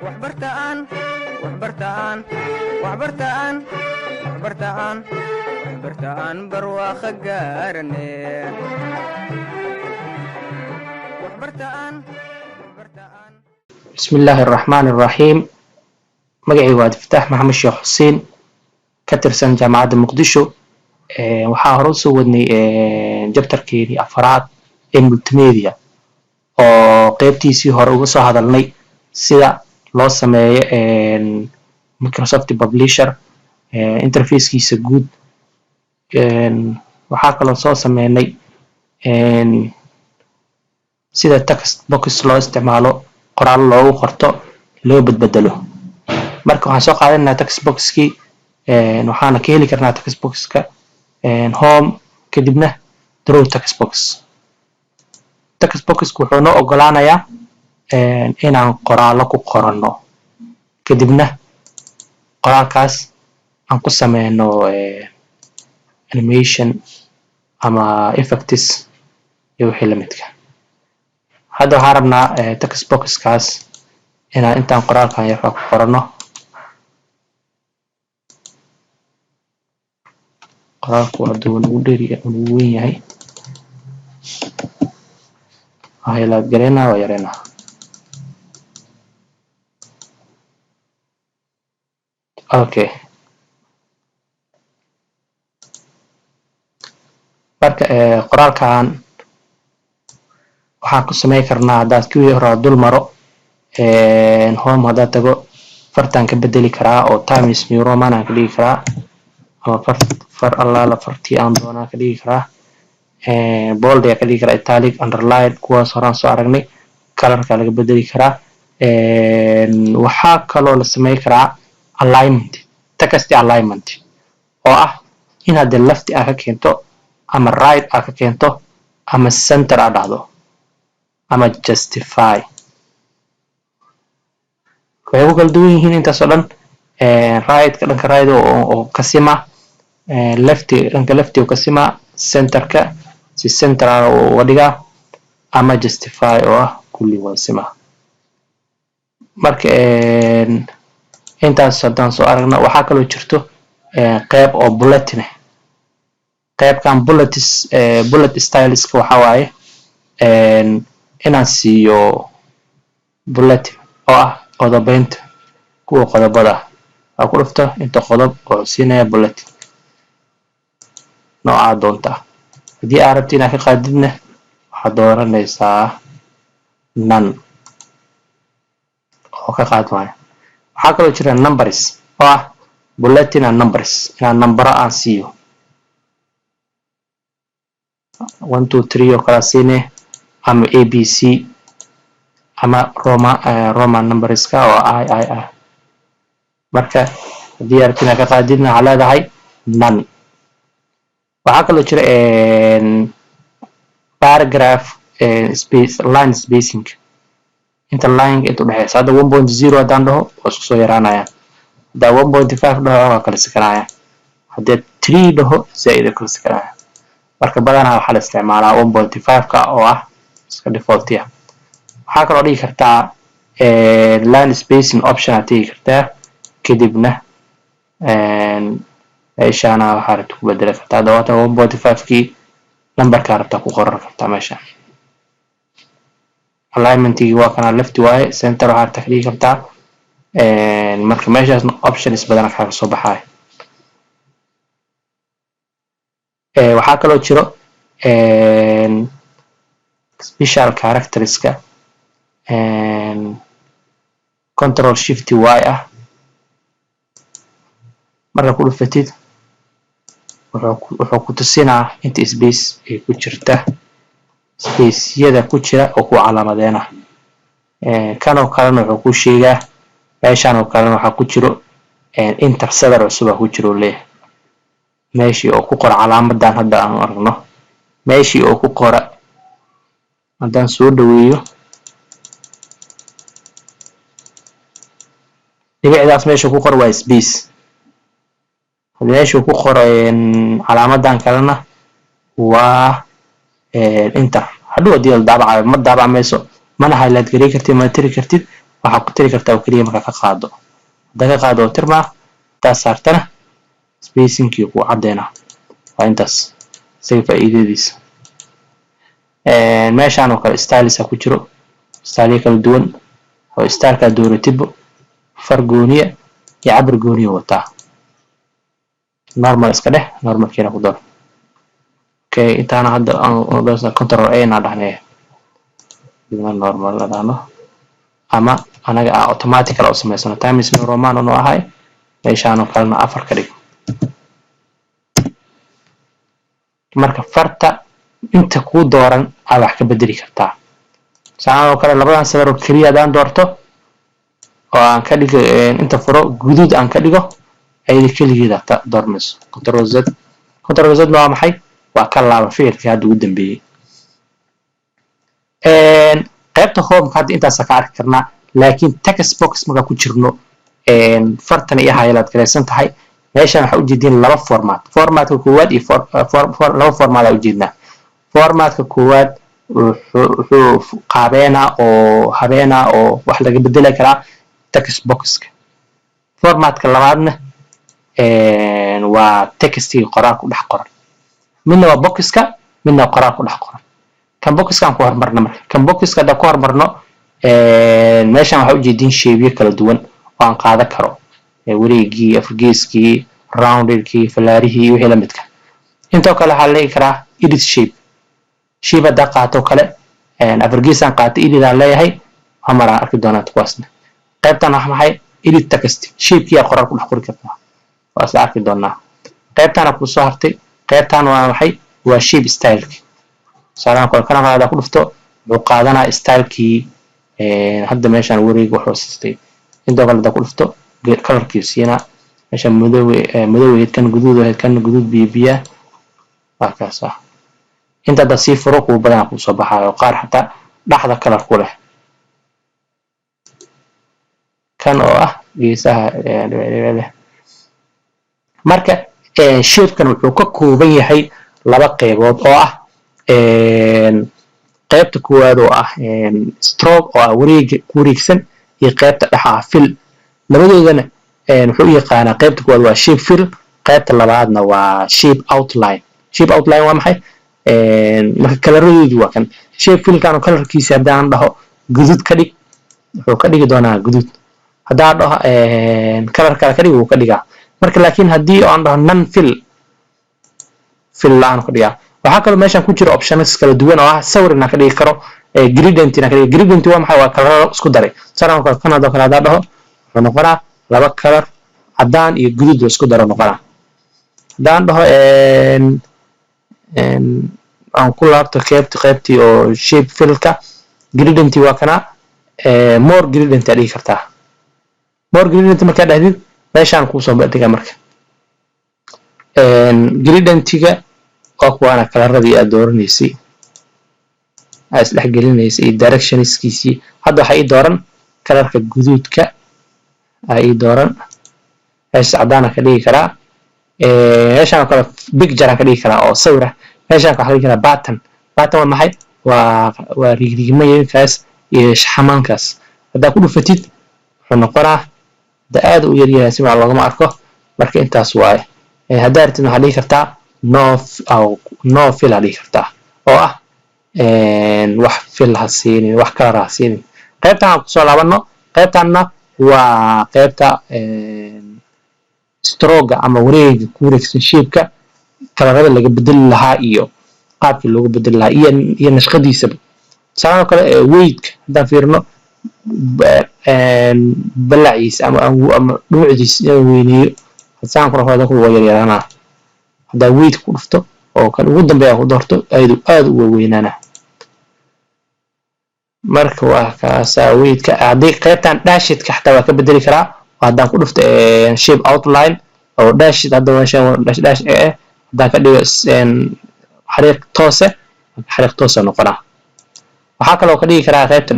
waxbartaan waxbartaan waxbartaan waxbartaan waxbartaan barwaaqo gaarane waxbartaan waxbartaan بسم الله الرحمن الرحيم مقعي واد فتح محمد الشيخ حسين كترسن جامعة مقدشو waxaa hore usoo wadnay jabtarkeedii afraad ee multimedia oo qeybtiisii hore uga soo hadalnay sida loo sameeyo Microsoft Publisher interfacekiisa guud waxaa kaloo soo sameynay sida text box loo isticmaalo qoraal loogu qorto loo badbedelo marka waxaan soo qaadanaynaa text boxkii waxaana ka heli karnaa text boxka home kadibna draw text box wuxuu noo ogolaanayaa inaan qoraallo ku qorano kadibna qoraalkaas aan ku sameyno animation ama effects iyo wixii lamidka hadda waxaan rabnaa text boxkaas inaan intaan qoraalkan yar ku qorano qoraalku hadduu nagu weyn yahay highlight gareynaa waa yareynaa okay marka qoraalkan waxaan ku sameyn karnaa haddaad kuwii hore dul maro home haddaad tago fartaan ka bedeli karaa oo Times New Roman aan ka dhigi karaa ama far allaala fartii aan doonaa ka dhigi karaa bold ayaa ka dhigi karaa italic underline kuwaas horaan soo aragnay colorka laga bedeli karaa waxaa kaloo la sameyn karaa alignment text alignment oo ah inaad left aad ka keento ama right aad ka keento ama center aad dhahdo ama justify waxay ku kala duwan yihiin intaas oo dhan right ka dhanka right oo kasima left dhanka left oo kasima centerka si center oo wadiga ama justify oo ah kulli wada sima marka intaas haddaan soo aragna waxaa kaloo jirto qayb oo bulletin qaybkan bullet styleska waxaa waaye inaan siiyo bulletin oo ah qodobaynta kuwa qodobada waa ku dhufto inta qodob oo siinaya bulletin nooca doonta haddii aad rabto inaad ka qaadidna waxaad dooranaysaa none oo ka qaad maayo waxaa kaloo jira numbers oo ah bulletin and numbers inaan nambaro aan siiyo 1 2 3 oo kala siine ama abc ama roman numberska oo I marka haddii aad rabto inaad ka qaadidna waxaa leedahay none waxaa kaloo jira paragraph space line spacing inta line inta u dhaxaysa hadda 1.0 haddaan dhaho waa isku soo yaraanayaan haddaa 1.5 dhaho waa kala sikanayaan haddii 3 dhaho zaaid kala sikanayaan marka badanaa waxaa la isticmaalaa 1.5 ka oo ah iska default ah waxaa kaloo dhigi kartaa line spacing option aad tegi kartaa kadibna meeshaana waxaa rabta ku bedeli kartaa dawaatan 1.5 kii numberkaa rabtaa ku qoran kartaa meesha alignmentigii waa kana left waaye center waxaa rabta ka dhigi kartaa marka meeshaas options badan kaaga soo baxaay waxaa kaloo jiro special characteriska control shift y ah marka ku dhufatid wuxuu ku tusinaa inta space ay ku jirta spaceyada ku jira oo ku calaamadeena kanoo kalena wuxuu ku sheegaa meeshaan oo kalena waxaa ku jiro interceder cusub ku jiro leeyahay meeshii oo ku qora calaamadan hadda aan aragno meeshii oo ku qora haddaan soo dhaweeyo dhibicdaas meesha ku qor waa space meesha ku qoray calaamadan kalena waa enter hadhow hadii la daabacayo ma daabacmayso mana highlight gareey kartid ma tiri kartid waxaa ku tiri kartaa oo keliya markaa ka qaado haddaa ka qaado oo tirmaa intaas saartana spacingkii ku caddeena waa intaas isaga faa'iidadiisa meeshaan oo kale styles ku jiro styleyo kala duwan oo styleka dooratidbo far gooniya iyo cabir gooniya wataa normal iska dheh normalkiina ku daro okay intaana hadda aan control A na dhahnay normal la dhahno ama anaga automatic la sameysano times new roman oo ahay meeshaan oo kalena 4 ka dhig marka farta inta ku dooran aad wax ka bedeli kartaa saan oo kale labadan sawir oo kaliya aan doorto oo aan ka dhigo inta furo guduud aan ka dhigo ay kaligeeda ta doormayso control z waa maxay waa ka laaba ficilkii hadda ugu dambeeyay qaybta home hadda intaas ka arki karnaa laakiin text box marka ku jirno fartan iyo highlight gareysan tahay meeshan waxa u jeedin laba formatka koowaad iyo laba format u jeednaa formatka koowaad wuxuu qaabeena oo habeena oo wax laga bedeli karaa text boxka formatka labaadna waa textiga qoraal ku dhex qoran midna waa boxka midna qoraal ku dhex qoran kan boxkan ku hormarno marka kan boxka da ku hormarno meeshan waxa u jeedin shape kala duwan oo aan qaada karo wareegii afgeeskii roundedkii falaarihii wixii la midka inta kale waxa la karaa edit shape hada qaato kale afgeesan qaato edit aan leeyahay amara arki doonaa kuwaasna qaybtan waxa maxay edit text shape-kii qoraal ku dhex qori kartaa waas la arki doonaa qaybtan ku soo hartay qaybtan waa maxay waa shape style-ki saaraan kale kana hada ku dhufto wuxuu qaadanaa style-kii hadda meeshan wareeg wuxuu sistay inta kale da ku dhufto colorkiisina meesha madow kan guduud bibiya waa kaas inta da si furo ku badan ku soo baxayo qaar xataa dhaxda color ku leh kan oo geesaha marka shape-kan wuxuu ka kooban yahay laba qaybood oo qaybta koowaad oo stroke oo wareegsan iyo qaybta dhaxa fill labadoodana wuxuu yaqaanaa qaybta koowaad waa shape fill qaybta labaadna waa shape outline waa maxay marka kalaradoodu waa kan shape fill kan colorkiisa hadaan dhaho guduud ka dhig wuxuu ka dhigi doonaa guduud hadaa dhaho color kale ka dhig wuu ka dhigaa marka laakiin hadii aan dhaho non fill laan ka dhigaa waxa kale meeshan ku jira options kala duwan oo sawirna ka dhigi karo gradient ka dhigi gradient waa maxay waa color isku daray saraan kale kanada kale hadaa dhaho wuxuu noqonaa laba color cadaan iyo guduud isku daro noqonaa hadaan dhaho aan ku laabto qaybtii oo shape fill-ka gradient waa kana more gradient dhigi kartaa more gradient marka dhahdid meeshan ku soo bandhiga marka gradient-ga oo kuwana kalaradii aad dooraneysay as dhex gelinaysay iyo directionskiisii hadda waxa ay dooran kalarka guduudka ay dooran cadaan ka dhigi karaa meeshan kale picture ka dhigi karaa oo sawir meeshan ka dhigi karaa button waa maxay waa rigrimaykaas iyo shaxamankaas hadda ku dhufatid wuxuu noqonaa da aad u yar yahay si ma lagama arko marka intaas waaye hadda artin waxa dhigi kartaa no fill dhigi kartaa oo wax fill ha siinin wax kala ha siinin qaybtan ku soo laabano qaybtanna waa qaybta stroke ama wareeg ku wareegsan shape-ka kalarada laga bedeli lahaa iyo qaabkii loogu bedeli lahaa iyo nashqadiisa sababtoo kale weight hadaan fiirno balaciis ama dhuucdiis inuu weyneeyo hadaan ku rafado ku yaraana hadaa weight ku dhufto oo kan ugu dambeeya ku doorto aad u weynaana marka waa kaasa weight-ka hadii qaybtan dashit-ka xataa waa ka bedeli karaa hadaan ku dhufto shape outline oo dashit hadda meeshan dash hadaan ka dhigo xariiq toos noqona waxa kale oo ka dhigi karaa qaybta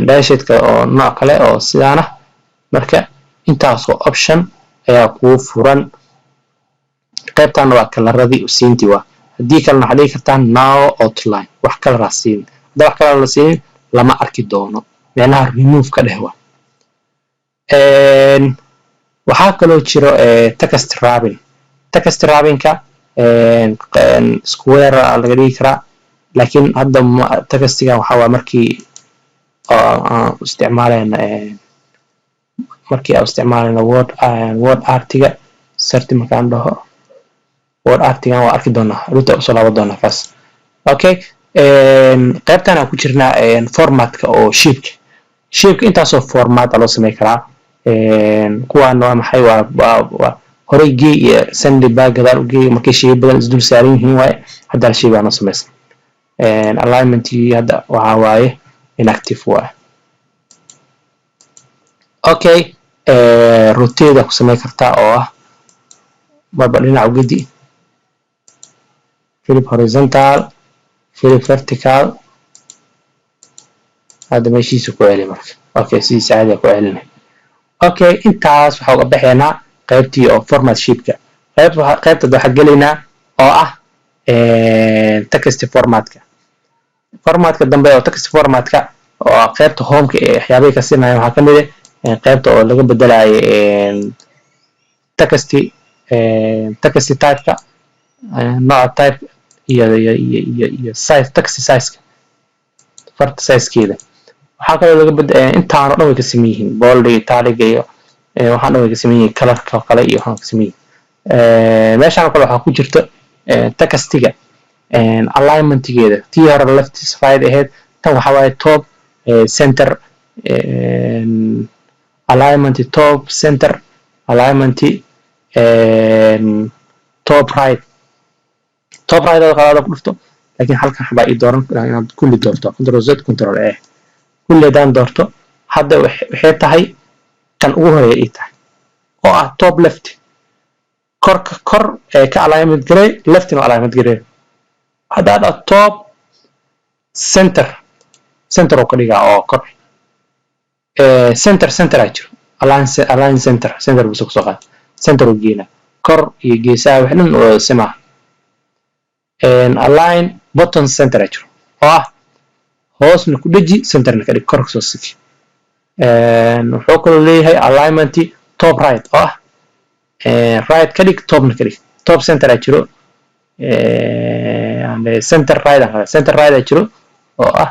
dashit-ka oo nooc kale oo sidaana marka intaas oo option ayaa ku furan qaybtan waa kalaradii siintii waa hadii kalena waxa dhigi kartaa now outline wax kala raasiin wax kala la siin lama arki doono meelaha remove ka dheh waa waxaa kaloo jiro text wrapping-ka square laga dhigi karaa laakiin hadda textigan waxaa waa markii aan isticmaalayna word artiga sarti markaan dhaho word artigan waa arki doonaa ruta usoo laaban doonaa kaas okay qaybtan aan ku jirnaa formatka oo shapeka intaasoo format loo samey karaa kuwaan waa maxay waa horey gey iyo sandy baa gadaal u geey markay shay badan isdul saaran yihiin waaye hadda hal shay baa noo samaysan alignmentkii hadda waxaa waaye inactive waaye okay rotate ku samey kartaa oo ah marba dhinac u gedi flip horizontal flip vertical هذا ماشي سكو علي مرك اوكي سي سعاده كو علينا اوكي intaas waxa uga baxeena qaybtii oo format sheet-ka qaybta waxa galina oo ah text formatka dambe oo text formatka oo qaybta home-ka ee waxyaabaha ka siinaya waxa kamid ah qaybta oo laga bedelayo text type-ka nooca type iyo size text size-ka farta size-keeda waxaa kaloo laga bedelay intaan oo dhan way ka sameeyeen bold italic iyo waxaan dhan way ka sameeyeen colorka kale iyo waxaan ka sameeyeen meeshaan kale waxaa ku jirta textiga alignment-geeda tii hore left side ahead tan waxa waaye top center alignment top center alignment top right oo kala ku dhufto laakiin halkan xabaa ii dooran inaad kulli doorto control z control a kulleedaan doorto hadda waxay tahay kan ugu horeeya ii tahay oo ah top left kor ka alignment garay left no alignment garay hadda top center oo ka dhiga oo kor center ajiro align center buu soo qaad center oo geena kor iyo geesaha wax dhan oo sima align bottom center ajiro oo ah hoosna ku dhaji centerna ka dhig kor soo sifi wuxuu kaloo leeyahay alignment top right oo ah right ka dhig topna ka dhig top center ajiro center right ajiro oo ah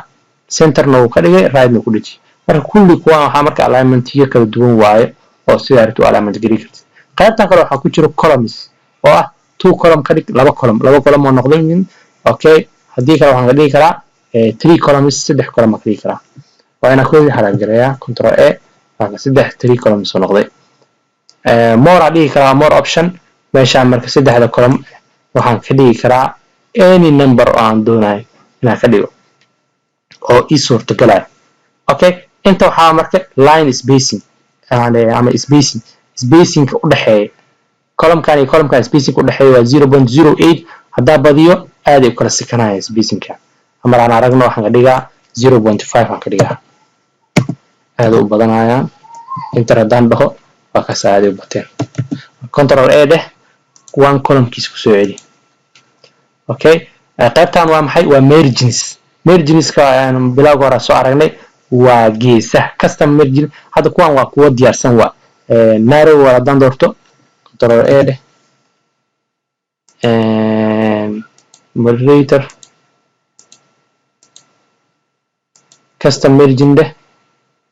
centerna uu ka dhigay rightna ku dhaji marka kulli kuwaan waxaa marka alignment-yo kala duwan waayo oo sidaa rabto alignment geli kartid qaybtan kale waxaa ku jiro columns oo ah 2 column ka dhig 2 column oo noqdeen okay haddii kale waxaan ka dhigi karaa 3 columns 3 column ka dhigi karaa waa inaan kooda xaraag gareeyaa control a waa 3 columns oo noqday more aan dhigi karaa more option meeshaan marka 3 column waxaan ka dhigi karaa any number oo aan doonayo inaan ka dhigo oo ii suurtagalayo okay inta waxaa marka line spacing ama spacing-ka u dhaxeeya column-kan iyo column-kan spacing u dhaxeeya waa 0.08 haddaa badiyo aad ay u kala sikanaya spacing-ka ama aan aragno waxaan ka dhigaa 0.5 aan ka dhigaa aad u badanayaan inta haddaan dhaho waa kaas aad u bateen control a dheh one column-kiisa ku soo celi okay qaybtan waa maxay waa margins-ka aan bilowga hore soo aragnay waa geesaha custom margin hadda kuwan waa kuwa diyaarsan waa narrow waa haddaan doorto control a dheh moderator custom margin dheh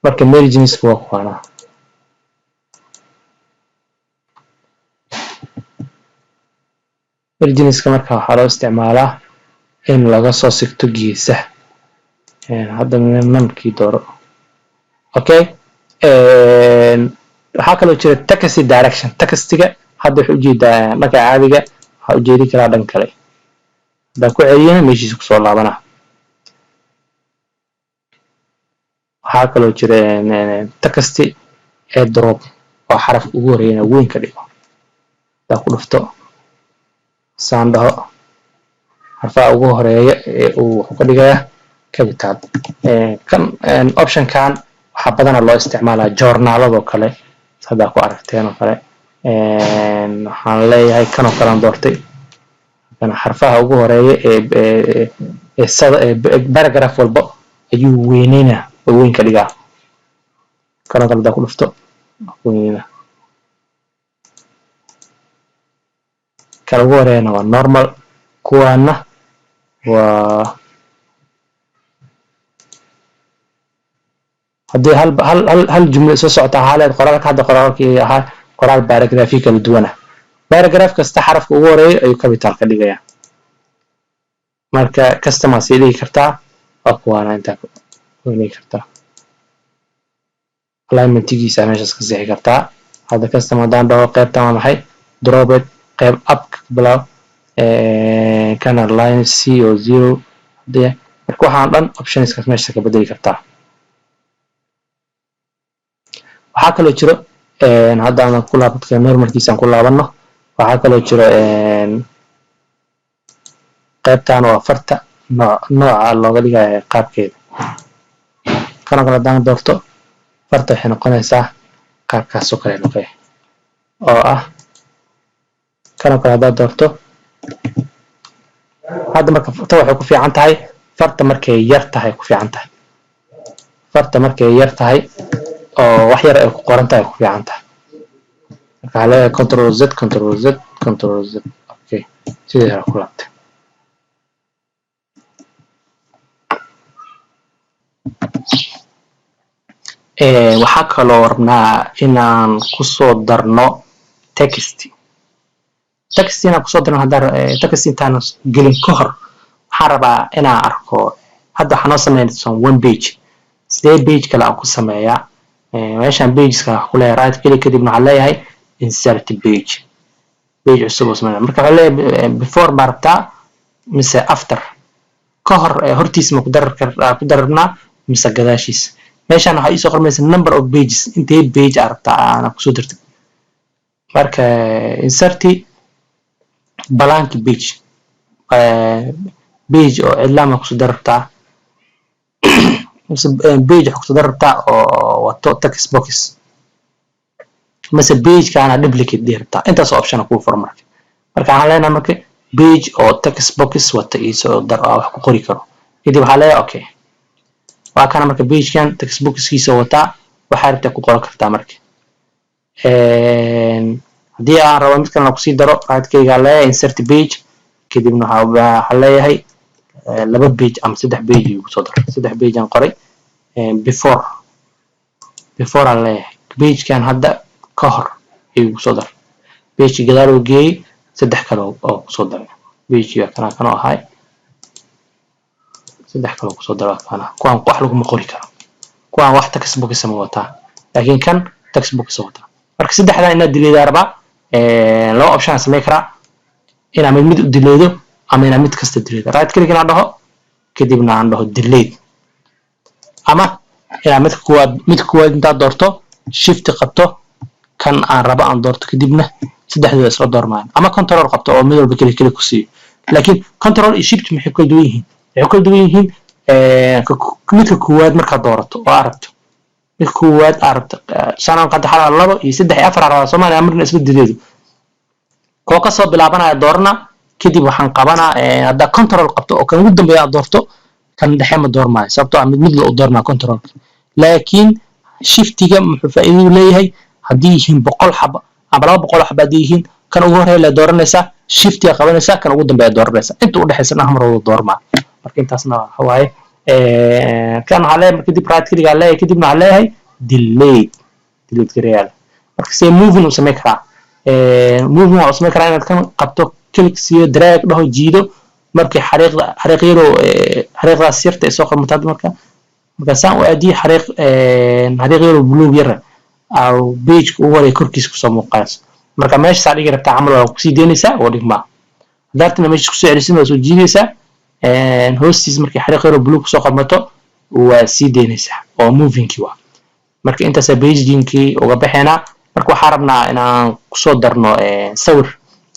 marka marginska waa kuwaana marginska marka waxaa loo isticmaalaa in laga soo sigto geesaha hadda nankii dooro okay waxaa kaloo jira text direction textiga hadda wuxuu ujeedaa dhanka caadiga waxaa ujeedi karaa dhan kale haddaan ku celiyana meeshiisa kusoo laabana waxaa kaloo jira text drop oo xarafka ugu horeeyana weyn ka dhigo haddaan ku dhufto saan dhaho xarfaha ugu horeeya wuxuu ka dhigayaa capital kan option-kan waxaa badanaa loo isticmaalaa joornaaladoo kale haddaa ku aragteen oo kale waxaan leeyahay kanoo kalean doortay xarfaha ugu horeeya ee paragraph walba ayuu weyneynaa oo weyn ka dhigaa kana kala da ku dhufto kala ugu horeeyana waa normal kuwaana waa haddii hal jumla soo socota xaaleed qoraalka hadda qoraalkii ahaa qoraal paragraph kala duwana paragraph kasta xarafka ugu horeeyo ayuu capital ka dhigayaa marka customer si dhigi kartaa oo kuwaana inta ku dhigi kartaa alignmentigiisa meeshaas ka sixi kartaa hadda customer daan dhaho qaybtan waa maxay drop it qayb up below kana line c oo 0 hadii marka waxaan dhan options ka meesha ka bedeli kartaa waxaa kaloo jiro hadda aan ku laabto normalkiisa ku laabano waxaa kaloo jiro qaybtan waa farta nooca looga dhigayo qaabkeeda kana kala daan doorto farta waxay noqonaysaa qaabkaas oo kale noqday oo ah kana kala daan doorto hadda marka farta waxay ku fiican tahay farta markay yar tahay ku fiican tahay farta markay yar tahay oo wax yar ay ku qoran tahay ku fiican tahay marka hal control z control z control z okay sidii ku laabtay waxaa kaloo rabnaa inaan ku soo darno text inaan ku soo darno hadda text intaan gelin ka hor waxaan rabaa inaan arko hadda waxaan noo sameynaysaa one page sidee page kale aan ku sameeyaa meeshaan pageska ku leeyahay right click kadibna waxaan leeyahay insert page cusub oo sameeyaa marka waxaan leeyahay before baa rabtaa mise after ka hor hortiisa ma ku dararnaa mise gadaashiisa meeshaan waxaa isoo qormaysa number of pages intee page aragtaa aan ku soo dirtay marka insert blank page oo cidlaama ku soo darartaa page ku soo darartaa oo wato text box mise page kana duplicate dirtaa intaas option ku fur marka waxaan leenahay marka page oo text box wata isoo dar wax ku qori karo kadib waxaan leeyahay okay waa kana marka page kan text boxkiisa wata waxa rabtaa ku qoran kartaa marka hadii aan rabo mid kale ku sii daro right-kayga leeyahay insert page kadibna waxa leeyahay laba page ama saddex page ku soo dar saddex page aan qoray before aan leeyahay page kan hadda ka hor ayuu ku soo dar page gadaal oo geeyay saddex kale oo ku soo dar page kana ahay saddex kale ku soo dar kana kuwan wax lagu ma qori karo kuwan wax text box sama wata laakiin kan text box wata marka saddexdan inaad dileedaa rabaa laba option samee kara ina mid u dileedo ama ina mid kasta dileedo right click ina dhaho kadibna aan dhaho delete ama ina mid kuwaad inta doorto shift qabto kan aan raba aan doorto kadibna saddexdooda isla doormaan ama control qabto oo mid walba kali ku siiyo laakiin control iyo shift maxay kala duwan yihiin waxay kala duwan yihiin midka kuwaad marka doorato oo aragto midka kuwaad aragto sanad qad xal labo iyo saddex iyo afar aragto Soomaaliya marna isla dileedo koo ka soo bilaabanaya doorna kadib waxaan qabanaa hadda control qabto oo kan ugu dambeeya doorto kan dhexe ma doormaayo sababtoo ah mid la doormaa control laakiin shiftiga muxuu faa'iido leeyahay haddii yihiin 100 xaba ama 200 xaba haddii yihiin kan ugu horeeya la dooranaysa shiftiga qabanaysa kan ugu dambeeya dooranaysa inta u dhaxaysana hamar wada doormaa marka intaasna waxa waaye kan haleey marka dib right click leeyahay kadibna leeyahay delete gareeyay marka si moving u sameey karaa moving oo sameey karaa inaad kan qabto click siyo drag dhaho jiido markii xariiqda sirta ay soo qormataa marka saan u aadi xariiqyada blue yar aw page ugu horeey korkiisa ku soo muuqaas marka meesha saad dhigi rabtaa camal waa ku sii deynaysaa oo dhigma dartana meesha ku soo celisin oo soo jiidaysaa hoostiis markii xariiqyada blue ku soo qormato waa sii deynaysaa oo moving-kii waa marka intaas page-kii uga baxeena marka waxaan rabnaa inaan ku soo darno sawir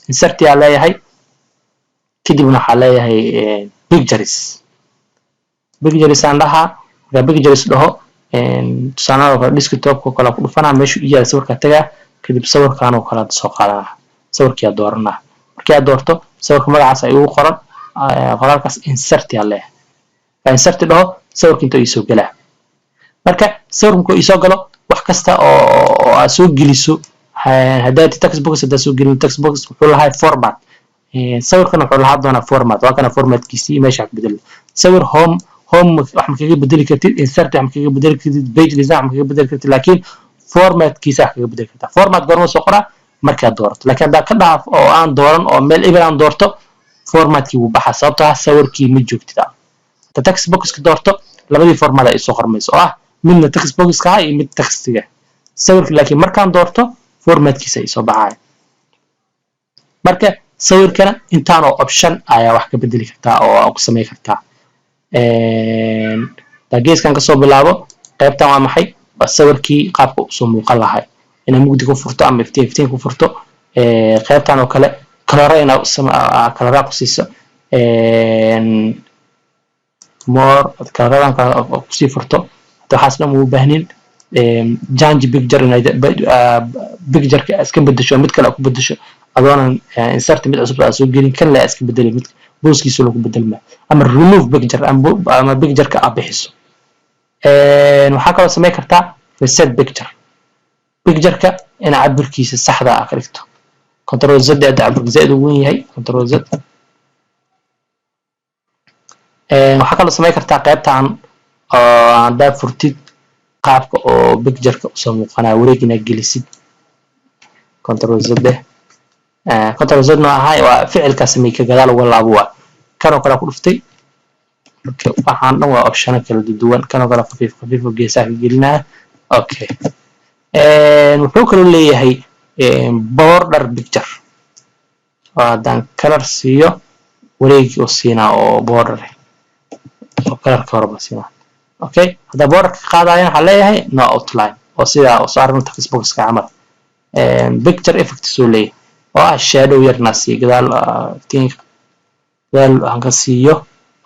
insert yaa leeyahay kadibna waxaa leeyahay pictures aan dhahaa pictures dhaho tusaanada kale desktop-ka kale ku dhufanaa meesha iyaada sawirka tagaa kadib sawirkaan oo kale soo qaadanaa sawirkii aad dooranaa markii aad doorto sawirka magacaas ay ugu qoran qoraalkaas insert yaa leeyahay insert dhaho sawirka inta ii soo galaa marka sawirku ii soo galo wax wax kasta oo aad soo geliso haddaad text box haddaad soo gelin text box wuxuu lahaa format sawirkan wuxuu lahaa doonaa format waa kana formatkiisii meesha ka bedel sawir home wax ma kaga bedeli kartid insert wax ma kaga bedeli kartid page design wax ma kaga bedeli kartid laakiin formatkiisa wax kaga bedeli kartaa format goorma soo qoraa markaad doorato laakiin haddaa ka dhaaf oo aan dooran oo meel ibir aan doorto formatkii wuu baxaa sababtoo ah sawirkii ma joogtid hadda text boxka doorto labadii format ay soo qormayso oo ah midna text boxka ah iyo mid textiga sawirka laakiin markaan doorto formatkiisa ay soo baxaay marka sawirkana intaan oo option ayaa wax ka bedeli kartaa oo ku sameey kartaa geeskan kasoo bilaabo qaybtan waa maxay waa sawirkii qaabka usoo muuqan lahay inaa mugdi ku furto ama iftiin ku furto qaybtan oo kale kalora inaa kalora ku siiso more kaloradan kusii furto hadda waxaas dhan uu baahnin change picture inay pictureka iska bedesho mid kale ku bedesho adoonan insert mid cusub soo gelin kan la iska bedeli mid booskiisa lagu bedelma ama remove picture ama pictureka aad bixiso waxaa kaloo sameyn kartaa reset pictureka in cabirkiisa saxda ah ka dhigto control z aad cabirka zaid u weyn yahay control z waxaa kaloo sameyn kartaa qaybtan oo haddaad furtid qaabka oo pictureka usoo muuqanaya wareeg inaad gelisid control z control z noocahay waa ficilkaa sameey ka gadaal uga laabo waa kanoo kale ku dhuftay waxaan dhan waa option kala duwan kanoo kale khafiif oo geesaha ka gelinaya okay wuxuu kaloo leeyahay border picture oo haddaan color siiyo wareegi oo siinaa oo border oo colorka horeba siinaa okay hadda borderka qaadayana waxaa leeyahay no outline oo sidaa oo soo aragna text boxka camal picture effect soo leeyahay oo ah shadow yarna sii gadaal iftiinka gadaal aan ka siiyo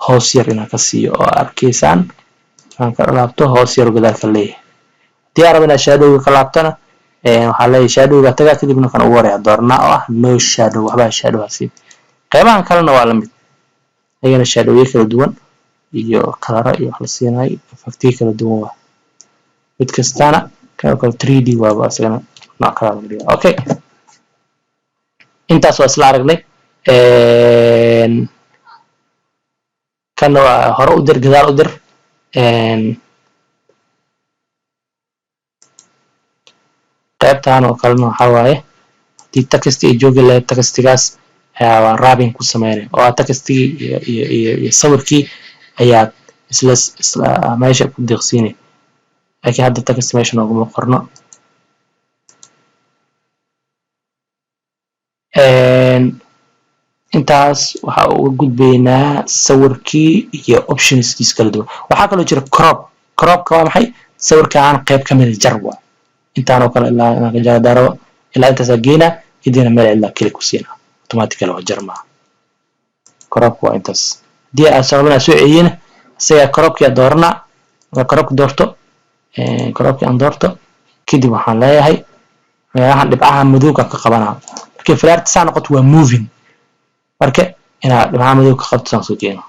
hoos yar inaan ka siiyo oo arkaysaan aan ka laabto hoos yar gadaal ka leeyahay haddii aan rabo inaan shadowga ka laabtana waxaa leeyahay shadowga tagaa kadibna kan ugu horeeya doornaa oo ah no shadow waxbaa shadow hasiib qaybahan kalena waa lamid ayagana shadowyo kala duwan iyo kalaro iyo wax la siinayo effectiyo kala duwan waa mid kastana kan kale 3D waaba asagana nooc kala laga dhigaa okay intaas waa isla aragnay kana waa hore u dir gadaal u dir qaybtan oo kalena waxaa waaye haddii text ay joogi lahayd textigaas ayaa wrapping ku sameynay oo textigii iyo sawirkii ayaad isla meesha ku deeqsiinay laakiin hadda text meesha nooguma qorno intaas waxaa uga gudbaynaa sawirkii iyo optionskiis kala duwan waxaa kaloo jira cropka waa maxay sawirkaan qayb ka mid jar waa intaanoo kale ilaa inaan ka jaadaro ilaa intaasaa geynaa kadibna meel ilaa keli ku siinaa automatically waa jar maaha cropka waa intaas haddii aad sababana soo celiyena isagaa cropkii aad dooranaa markaa cropka doorto cropkii aan doorto kadib waxaan leeyahay meelahan dhibcaha madowga ka qabanaa markii flaarta saa noqoto waa moving marka inaad dhibcaha madowga ka qabto saan soo jeeno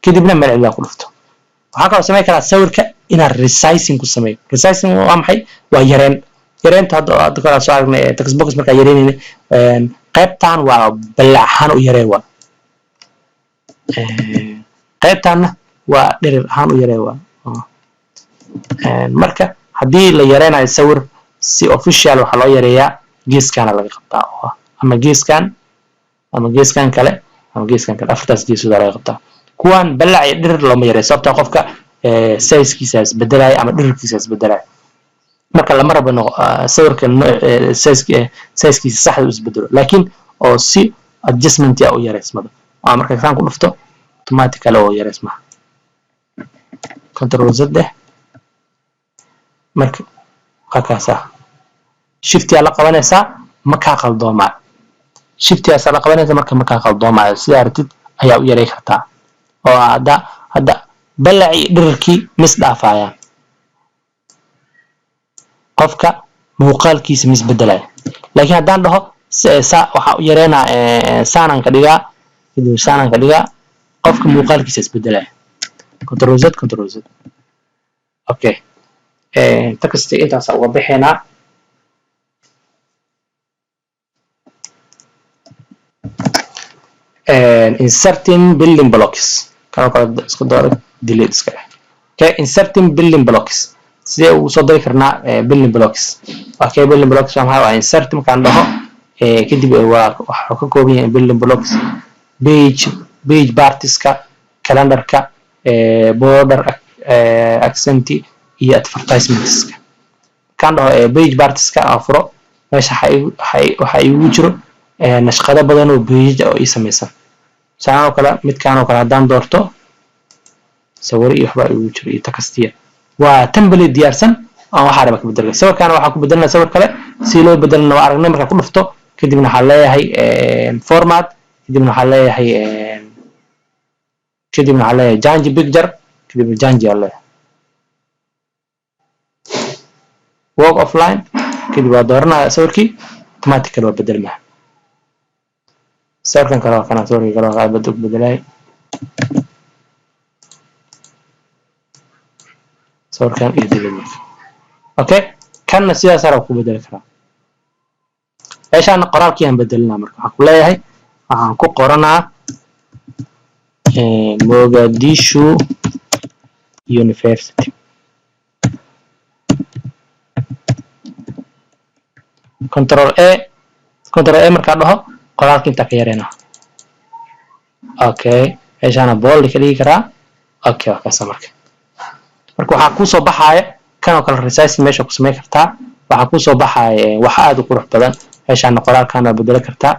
kadibna meel cilaa ku dhufto waxaa kaloo samayn karaa sawirka inaad resizing ku sameeyo resizing waa maxay waa yareenta hadda kale soo aragnay text box markaa yareynayna qaybtan waa ballaacan u yaree waa qaybtanna waa dherer ahaan u yaree waa marka haddii la yareynayo sawir si official waxaa loo yareeyaa geeskana laga qabtaa oo ama geeskan kale afartaas geesood laga qabtaa kuwan balac iyo dhirir looma yareeyo sababta qofka size-kiisa isbedelaya ama dhirirkiisa isbedelaya marka lama rabo sawirka size-kiisa saxda u isbedelo laakiin oo si adjustment ah u yareysmado oo marka kan ku dhufto automatically oo yareysmaa control z marka qaabkaasa shift yaa la qabanaysaa ma kaa qaldoomaa shift yaa la qabanaysaa marka ma kaa qaldoomaa sida aragtid ayaa u yarey kartaa oo hadda balaci dhirirkii mis dhaafayaan qofka muuqaalkiisa mis bedelaya laakiin haddaan dhaho waxaa u yareynaa saanan ka dhigaa kadib saanan ka dhigaa qofka muuqaalkiisa isbedelaya control z okay text intaas uga bixinaa inserting building blocks kana kala isku dooro delete iska okay inserting building blocks sidee ugu soo dari karnaa building blocks okay building blocks waa insert markaan dhaho kadib waxa ka kooban yahay building blocks page partiska calendarka border accent iyo advertisements kan dhaho page partiska afro meesha waxa igu jiro nashqado badan oo page oo ii sameeysan saano kala midkaan oo kala hadaan doorto sawir iyo waxba igu jiro iyo takastiya waa template diyaarsan aan waxa raba ka bedelay sawirkan waxa ku bedelnaa sawir kale si loo bedelno waa aragnay marka ku dhufto kadibna waxa leeyahay format kadibna waxa leeyahay change picture kadibna change alle work offline kadib waa dooranaa sawirkii automatically waa bedelmaa sawirkan kale kana sawirka kale waa bedelay sawirkan iyo delete okay kana sidaas ara ku bedeli karaa meeshaan qoraalkii aan bedelnaa marka waxa ku leeyahay waxaan ku qoranaa Mogadishu University control A marka dhaho qoraalkii inta ka yareena okay meeshaan bold ka dhigi karaa okay waa kaas marka waxa ku soo baxaya kan kala resize meesha ku sameey kartaa waxa ku soo baxaya waxa aad u qurux badan meeshaan qoraalkan aad bedeli kartaa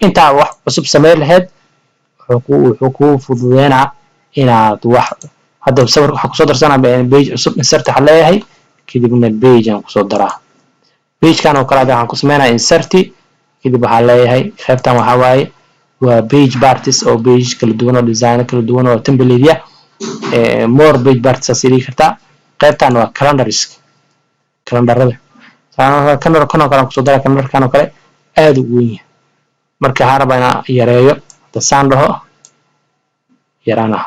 inta wax cusub sameey lahayd wuxuu ku fududeynaa inaad wax hadda sawir waxa ku soo darsanaa page cusub insert waxa leeyahay kadibna page aan ku soo daraa page kan oo kala aan ku sameeynaa insert kadib waxa leeyahay qaybtan waxa waaye waa page parties oo page kala duwan oo design kala duwan oo template more page parts asiri kartaa qaybtan waa calendarada kana kala ku soo daraa calendarkan oo kale aad u weyn marka harabana yareeyo tasaan dhaho yarana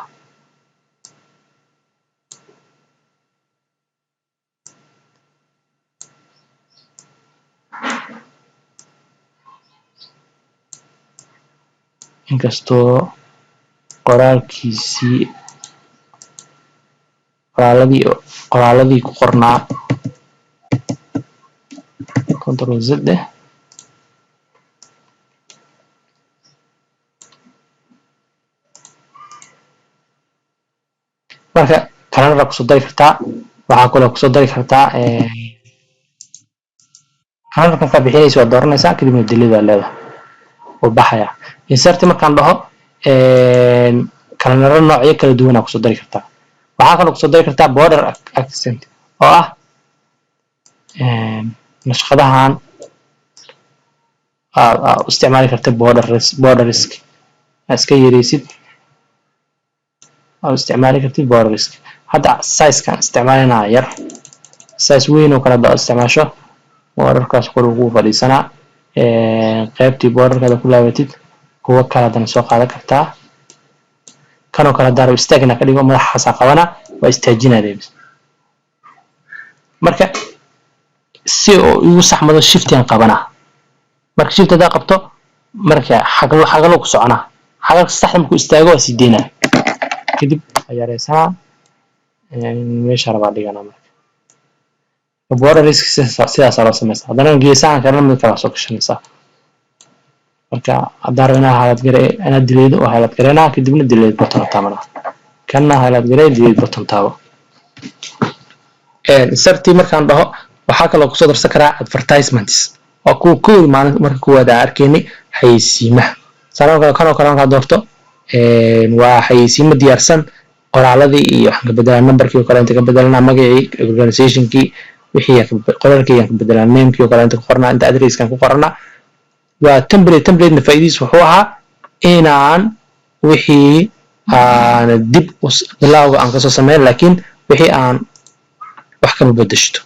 inkastoo qoraaladii ku qornaa control Z marka calendar ku soo dari kartaa waxa kale ku soo dari kartaa calendar ka bixinaysa waa dooranaysaa kadibna delete leedahay oo baxaya insert markaan dhaho calendar noocyo kala duwan ku soo dari kartaa waxa kale ku soo dari kartaa border accent oo ah nashqadahan isticmaali kartaa borderisk iska yareysid أو استعمالي كتير بوريسك حتى سايز كان استعمالنا ير سايز وين وكلا ده استعماله وركاس كله فريسنا قيبتي بورد كذا كلها بتيت هو كلا ده نسوق على كرتا كانوا كلا دارو استجنا كده يوم راح ساقوانا واستجنا ديبس مركا سيو يوسح مدة شيفتين قبنا مركا شيفت ده قبته مركا حقلو كسعنا حقل استحمل كو استاجوا سيدينا كدب عياريسها مش هرب علينا مركا بورا ريسك سياسة رأس مسا هذا نجيسان كنا من كلاسوك شنسا مركا دارنا حالات جري أنا دليل وحالات جرينا كدبنا دليل بطن تامنا كنا حالات جري دليل بطن تاو سرتي مركان ده وحكى لو كسر سكرة advertisements وكو كل ما مركو هذا أركيني حيسيمه صاروا كانوا دورته وحيسيمه ديارسن qoraaladii iyo waxaan ka bedelaa numberkii oo kale inta ka bedelana magacii organizationkii wixii qoraalkii aan ka bedelaa namekii oo kale inta ku qornaa inta addresskan ku qornaa waa template na faa'iidiis wuxuu ahaa inaan wixii aan dib bilowga aan ka soo sameeyo laakiin wixii aan wax ka bedeshto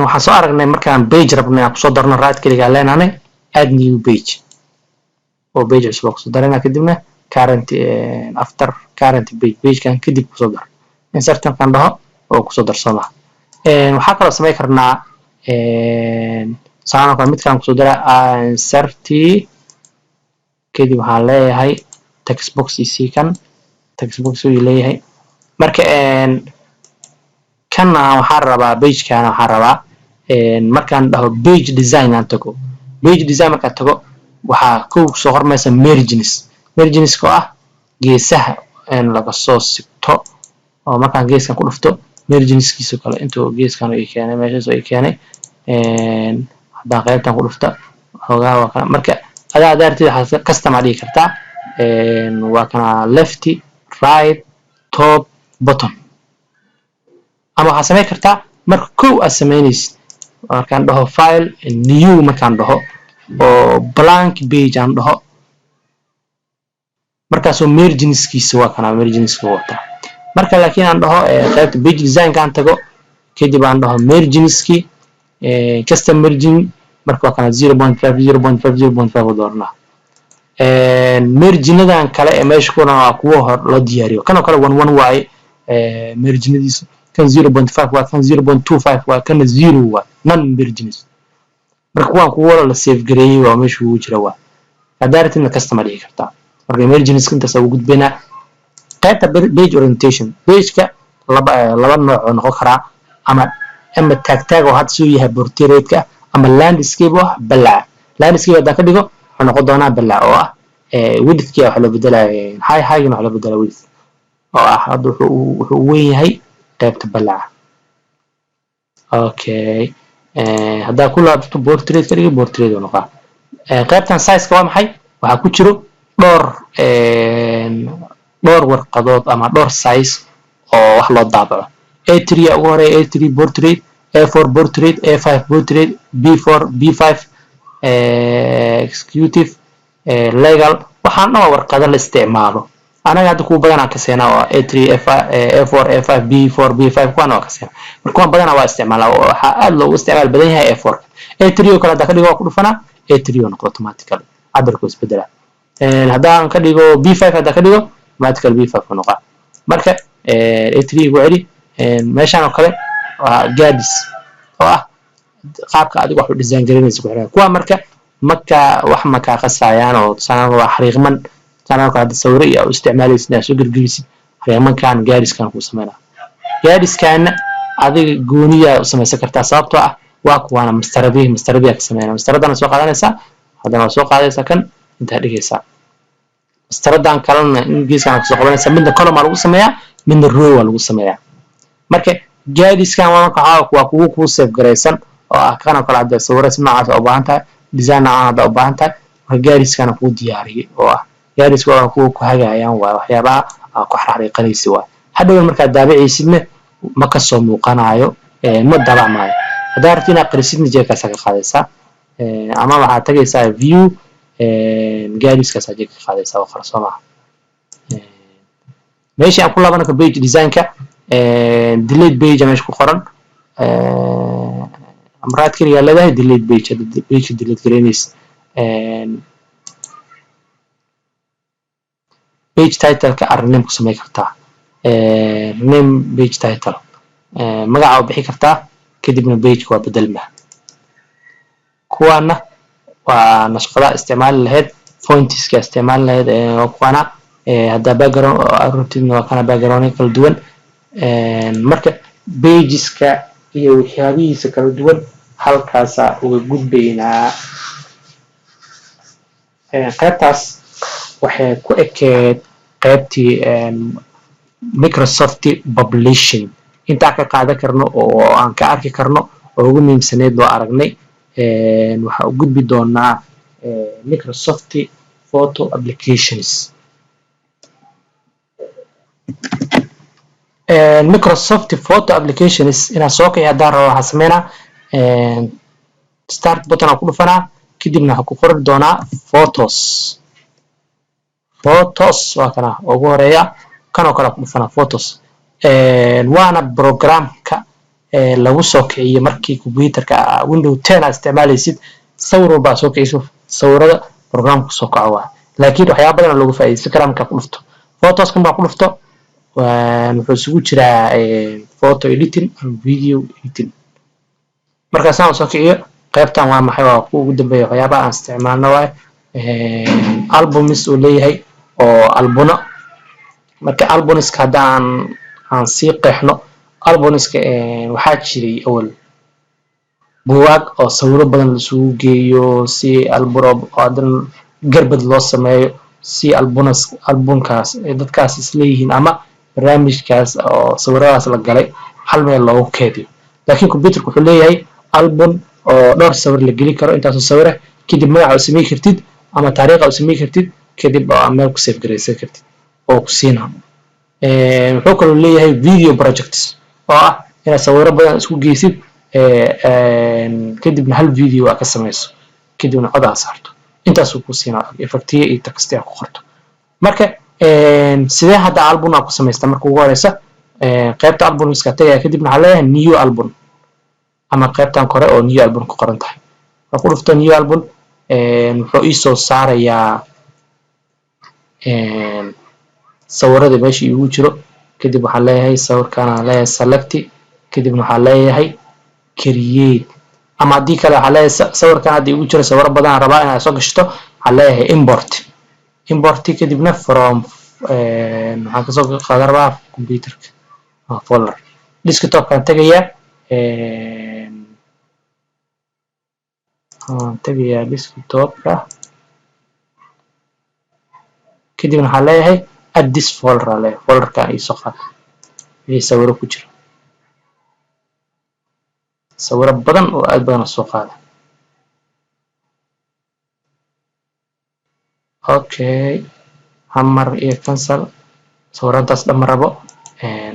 waxaan soo aragnay markaan page rabnay aan ku soo darno right click aan leenahay add new page oo page cusub ku soo darana kadibna current after current page kan kadib ku soo dar insert kan dhaho oo ku soo darsama waxa kale sameey karnaa saano ka mid kan ku soo dara insert kadib waxa leeyahay text box kan text box uu leeyahay marka kan waxa rabaa page kan waxa rabaa markaan dhaho page design aan tago page design marka tago waxa ku soo hormaysa margins ko ah geesaha laga soo sigto oo markaan geeskan ku dhufto marginskiisa kale intuu geeskan ay keenay meeshaas ay keenay hadaan qaybtan ku dhufta xogaa waa marka adaa daartid waxa custom dhigi kartaa waa kana left right top bottom ama waxa sameey kartaa marka koow aad sameynaysid markaan dhaho file new markaan dhaho oo blank page aan dhaho markaas oo marginskiisa waa kana marginskiisa wata marka laakiin aan dhaho qaybta page design kan tago kadib aan dhaho marginski custom margin marka waa kana 0.5 doorna marginadan kale ee meesha ku waa kuwa hor loo diyaariyo kan kale 11 waaye marginadiisa kan 0.5 waa kan 0.25 waa kan 0 waa non margins marka waan kuwa la save gareeyay waa meesha uu jira waa hadaartina customer dhigi kartaa marka margins inta soo gudbina qaybta page orientation page-ka laba nooc oo noqon kara ama tag oo had soo yahay portrait-ka ama landscape oo balaa landscape hada ka dhigo wuxuu noqon doonaa balaa oo ah width-ka waxa la bedelayo high-na waxa la bedelayo width oo ah hada wuxuu weyn yahay qaybta balaa okay hada ku laabto portrait ka dhigo portrait oo noqon qaybtan size-ka waa maxay waxa ku jiro dhowr warqadood ama dhowr size oo wax loo daabaco A3 ugu horeey A3 portrait A4 portrait A5 portrait B4 B5 executive legal waxaan dhan warqado la isticmaalo anaga hadda ku badan ka seenaa oo A3 A4 A5 B4 B5 kuwana ka seenaa marka waan badan waa isticmaalaa waxa aad loo isticmaal badan yahay A4 A3 oo kala ka dhigo ku dhufana A3 oo noqdo automatically cabbirku isbedela hadaan ka dhigo B5 hada ka dhigo automatically B5 oo noqdo marka A3 ugu celi meeshan oo kale waa gadis oo ah qaabka adigu wax u design gareynayso ku xiran kuwa marka wax ma ka qasayaan oo sanad waa xariiqman sanad ka hadda sawir iyo isticmaalaysid soo gargarisid xariiqman kan gadiskan ku sameeyna gadiskan adiga gooniya u sameeysan kartaa sababtoo ah waa kuwana mastarabiya ka sameeyna mastaradan soo qaadanaysa hadana soo qaadaysa kan inta dhigaysa mastaradan kalena ingiriiskan soo qabanaysa midna column lagu sameeyaa midna row lagu sameeyaa marka gadiskan waa kuwa save gareysan oo ah kana kala hadda sawirada noocaas oo baahan tahay design aan u baahan tahay marka gadiskan ku diyaariyay oo ah gadis waa kuwa ku hagaayaan waa waxyaabaha ku xariiqanaysi waa hadhow marka daabiciisidna ma ka soo muuqanayo ma dabacmaayo hadaartina qarisidna jeeka saga qaadaysa ama waxa tagaysaa view gadiskaas aad ka qaadaysaa oo qarsoma meesha aan ku laabano page design-ka delete page meesha ku qoran amraad kaliya leedahay delete page delete gareynaysa page title-ka arrin ku sameey kartaa name page title magaca u bixi kartaa kadibna page waa bedelma kuwana waa nashqada isticmaal lahayd fonts-ka isticmaal lahayd kuwana hada background arrintina waa kana background kala duwan marka pages-ka iyo waxyaabihiisa kala duwan halkaas uga gudbaynaa qaybtaas waxay ku ekeed qaybtii Microsoft Publishing inta ka qaadan karno oo aan ka arki karno oo ugu muhiimsaneed loo aragnay waxa u gudbi doonaa Microsoft Photo Applications Microsoft Photo Applications ina soo kay hadaan waxa sameeyna start button ku dhufana kadibna waxa ku qoran doonaa photos waa kana ugu horeeya kan oo kala ku dhufana photos waana programka lagu soo kiciyo markii computerka Windows 10 isticmaalaysid sawir walbaa soo kiciso sawirada programka soo kaco waa laakiin waxyaabo badan looga faa'iideysan karaa markaa ku dhufto photoskan baa ku dhufto wuxuu isugu jiraa photo editing and video editing markaasaan soo kiciyo qaybtan waa maxay waa kuwa ugu dambeeya waxyaabaha aan isticmaalno waay albums uu leeyahay oo albuno marka albumska haddaan aan sii qeexno albumska waxaa jiray awal buugaag oo sawiro badan laisugu geeyo si alburob oo haddana garbad loo sameeyo si albumkaas dadkaas isleeyihiin ama barnaamijkaas oo sawiradaas la galay hal meel loogu keediyo laakiin computerka wuxuu leeyahay album oo dhowr sawir la geli karo intaasoo sawira kadib magaca u samey kartid ama taariikha u samey kartid kadib oo meel ku save garaysan kartid oo ku siina wuxuu kaloo leeyahay video projects oo ah inaad sawiro badan isku geysid kadibna hal video aad ka samayso kadibna cod aad saarto intaasuu ku siinaa effectiye iyo textiya ku qorto marka sidee hadda album aad ku samaysta marka ugu horeysa qaybta albumska tagaya kadibna waxaa leeyahay new album ama qaybtan kore oo new album ku qoran tahay marka ku dhufto new album wuxuu ii soo saarayaa sawirada meesha iigu jiro kadib waxaa leeyahay sawirkan aan leeyahay select kadibna waxaa leeyahay create ama haddii kale waxaa leeyahay sawirkan hadda iigu jiro sawiro badan rabaa inaad soo gashto waxaa leeyahay import kadibna from waxaan kasoo qaadan rabaa computerka folder desktopkaan tagayaa desktopka kadibna waxaa leeyahay add this folder aa leeyahay folderkaan iisoo qaad wixii sawiro ku jira sawiro badan oo aad badan soo qaada okay hamar iyo cancel sawirantaas dhamma rabo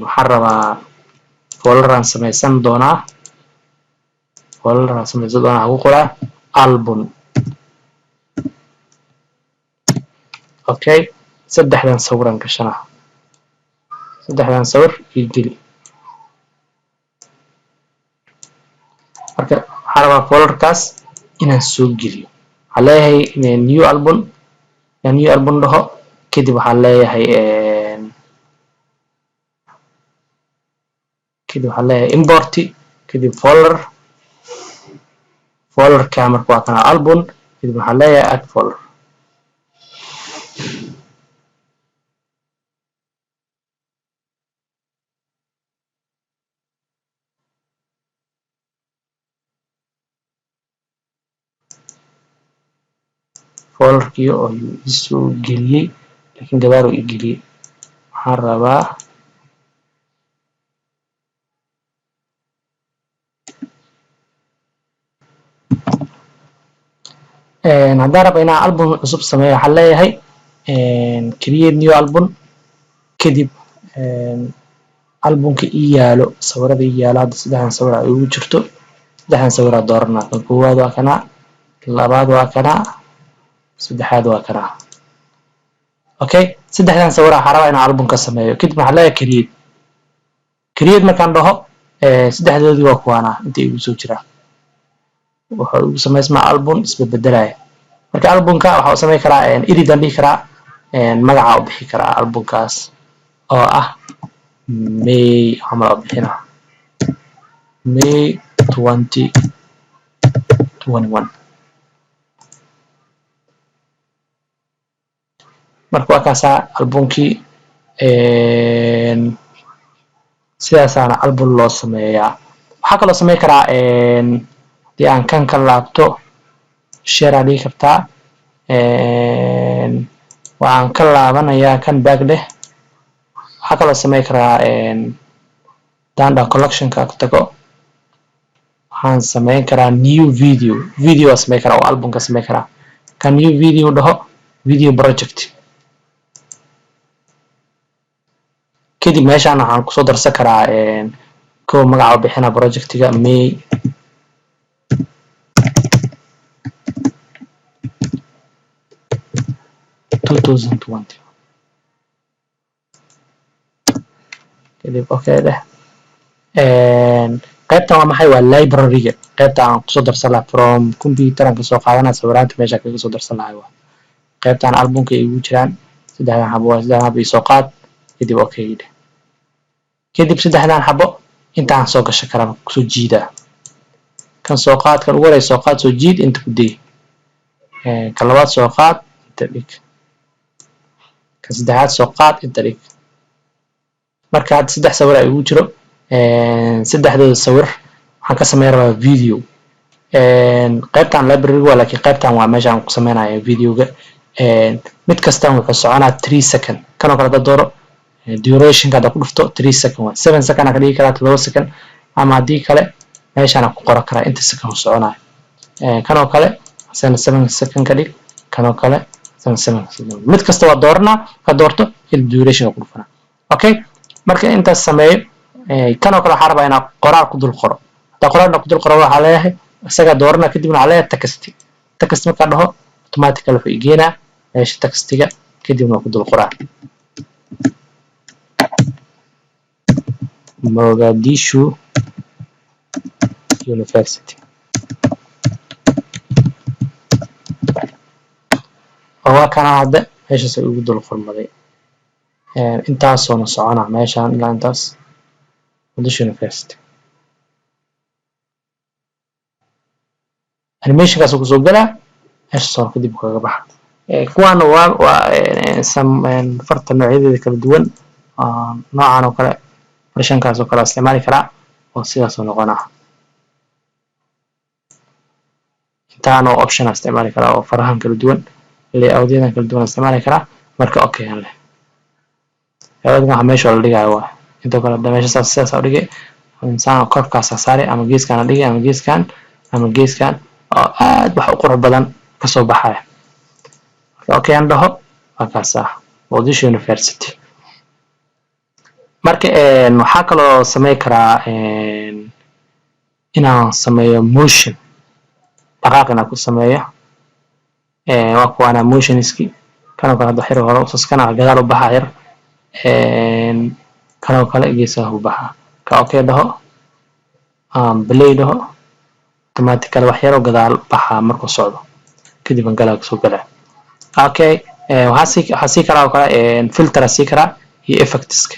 waxaan rabaa folderaan samaysan doonaa ugu qoraa album okay saddexdan sawiraan gashanaa saddexdan sawir ii geli marka waxaan rabaa folderkaas inaan soo geliyo waxaa leeyahay new album dhaho kadib waxaan leeyahay import kadib folderka marka waa kana album kadib waxaan leeyahay add folder folderkii oo isoo geliyey laakiin gabaar uu igeliyey waxaan rabaa haddaan raba inaan album cusub sameeyo waxaan leeyahay create new album kadib albumka ii yaalo sawirada ii yaalo hadda saddexdan sawir ay ugu jirto saddexdan sawir aa dooranaa kan koowaad waa kana labaad waa kana saddexaad waa kana okay saddexdan sawir waxaan rabaa inaan album ka sameeyo kadib waxaan leeyahay create markaan dhaho saddexdoodii waa kuwaana inta igu soo jira wuxuu igu samaysmaa album isbedbedelaya marka albumka waxaa u samayn karaa edit aan dhihi karaa magaca u bixi karaa albumkaas oo ah may camal u bixina may 2021 marka waa kaasaa albumkii sidaasaana album loo sameeyaa waxaa kaloo samayn karaa haddii aan kan ka laabto share aa dhigi kartaa waan ka laabanayaa kan back dheh waxaa kaloo samayn karaa danda collectionka ku tago waxaan samayn karaa new video waa samayn karaa oo albumka samayn karaa kan new video dhaho video project kadib meeshaan waxaan kusoo darsan karaa kow magaca u bixina projectiga may kadib okay dheh qaybtan waa maxay waa library-ga qaybta aan kusoo darsan lahaa from computer aan kasoo qaadanaa sawiraanta meesha kaga soo darsan lahaa waa qaybtan albumka ay ugu jiraan saddexdan xabo waa saddexdan xabo soo qaad kadib okay kadib saddexdan xabo intaan soo gashan karaa kusoo jiida kan soo qaad kan ugu horeeya soo qaad soo jiid inta ku day kan labaad soo qaad inta dhig kan saddexaad soo qaad inta dhig marka hadda saddex sawir ay ugu jiro saddexdooda sawir waxaan ka sameyn rabaa video qaybtan library waa laakiin qaybtan waa meesha aan ku sameynayo videoga mid kastaan wuxuu soconaa 3 second kan oo kale dad dooro duration ka ku dhufto 3 second waa 7 second ka dhigi karaa 2 second ama hadii kale meeshaan aan ku qoran karaa inta second soconayo kan oo kale 7 second ka dhig kan oo kale 7 second mid kasta waa doorna ka doorto il duration ku dhufana okay marka inta sameeyo kan oo kale waxaan rabaa inaan qoraal ku dul qoro qoraalna ku dul qoro waxa leeyahay isaga doorna kadibna waxa leeyahay text marka dhaho automatically wuxuu igeenaa meesha textiga kadibna ku dul qoraa Mogadishu University oo kana hadda meeshaas ugu dul qormaday intaas oo socona meeshaan ilaa intaas Mogadishu University animation kaas ku soo gala soo kadib kaga baxa kuwan waa farta noocyada kala duwan noocan oo kale farshankaas oo kale isticmaali karaa oo sidaas oo noqona intaan oo option isticmaali karaa oo farahan kala duwan layout-yadan kala duwan isticmaali karaa marka okay aan leh layout-ga meesha la dhigayo waa inta kale meesha sidaas oo dhigay insaan korkaas saari ama geeskan dhigay ama geeskan oo aad wax u qurux badan ka soo baxay okay aan dhaho akaasa Mogadishu University marka waxa kale oo sameey karaa inaan sameeyo motion dhaqaaqna ku sameeyo waa kuwana motionski kana kala xiro hore usas kana gadaal u baxay kana kale geesaha u baxa ka okay dhaho play dhaho automatically wax yar oo gadaal baxa markuu socdo kadib aan gala soo gala okay waxa si kala oo kale filter si kara iyo effectska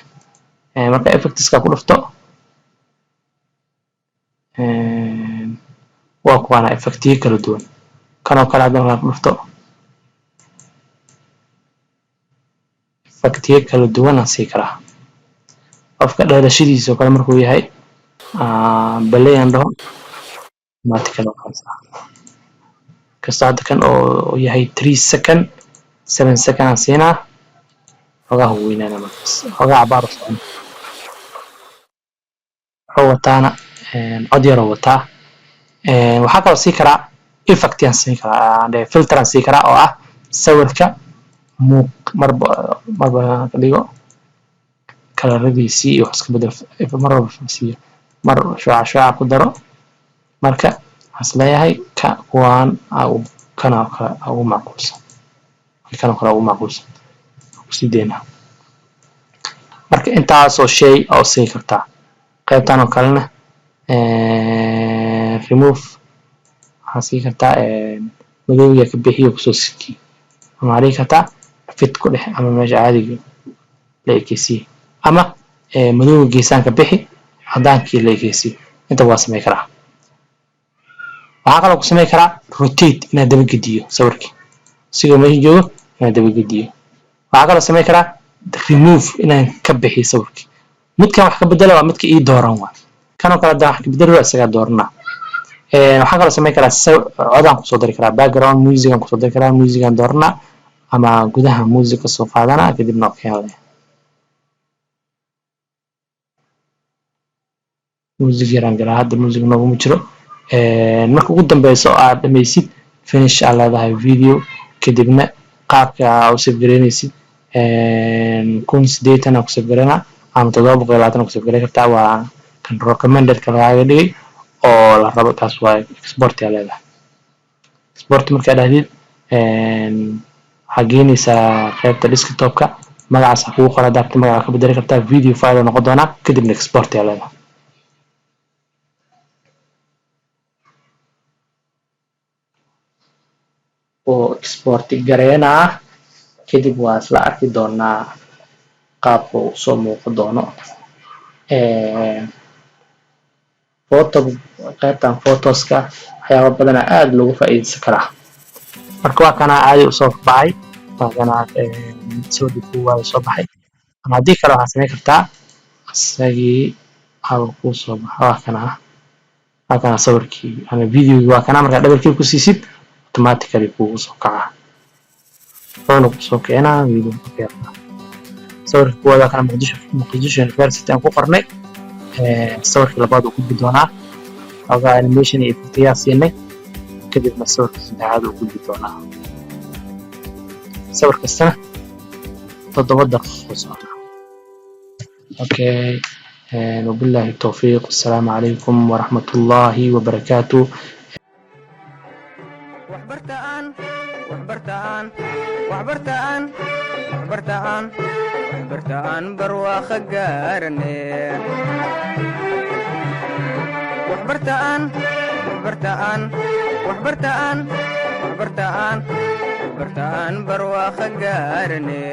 marka effectska ku dhufto waa kuwana effectiga kala duwan kan oo kale hadaan ku dhufto effectiga kala duwan si kara qofka dhalashadiisa kale markuu yahay play and dhaho automatically kasta kan oo yahay 3 second 7 second asina oga weynana markaas oga cabaar socon wataana cod yar wata waxa kale si kara effect aan si kara filter aan si kara oo ah sawirka marba dhigo coloradiisi iyo iska bedel marba fiisiyo mar shuca ku daro marka asleeyahay ka kuwan kana ugu macquulsan kana kala ugu macquulsan sideena marka intaas oo shay oo sii karta qaybtan oo kalena remove hasi karta madowga ka bixiyo kusoo siki ama ari karta fit ku dhex ama meesha caadiga leekisi ama madowga geesan ka bixi hadaankii leekisi inta waa sameey karaa waxa kale oo ku sameey karaa rotate ina daba gediyo sawirka sidoo meesha joogo ina daba gediyo waxa kale oo sameey karaa remove ina ka bixiyo sawirka midkan wax ka bedelo waa midka ii dooran waa kan oo kale wax ka bedelo isaga doorna waxa kale oo sameey karaa codaan ku soo dari karaa background music aan ku soo dari karaa music aan doorna ama gudaha music soo qaadana kadibna okay music yaraan galaa hadda music noogu jiro marka ugu dambayso aad dhamaysid finish aad leedahay video kadibna qaabka aad u save gareynaysid kun sideetan aad ku save gareyna ama 720 ku save gareyn kartaa waa kan recommended ka laga dhigay oo la rabo taas waa export aad leedahay export marka dhahdid hageynaysa qaybta desktop-ka magacaas ku qoran dabta magaca ka bedeli kartaa video file noqon doona kadibna export aad leedahay oo export gareynaa kadib waa isla arki doonaa qaabka uu soo muuqan doono photo qaybtan photoska waxyaaba badan aad loogu faa'iideysan karaa marka waa kana caadi u soo baxay waa kana soo dhigay waa soo baxay ama hadii kale waxaad samayn kartaa asagii hal ku soo baxo waa kana sawirkii ama videogi waa kana marka double click ku siisid automatically kugu soo kaca wuxuuna ku soo keenaa video ku keenaa sawirka waa kana Muqdisho University aan ku qornay sawirka labaad uu ku gudbi doonaa ogaa animation iyo effects siinay kadibna sawirka saddexaad uu ku gudbi doonaa sawir kastana 7 daqiiqo socda okay وبالله التوفيق السلام عليكم ورحمة الله وبركاته waxbartaan waxbartaan waxbartaan waxbartaan waxbartaan barwaaqo gaarane waxbartaan waxbartaan waxbartaan waxbartaan waxbartaan barwaaqo gaarane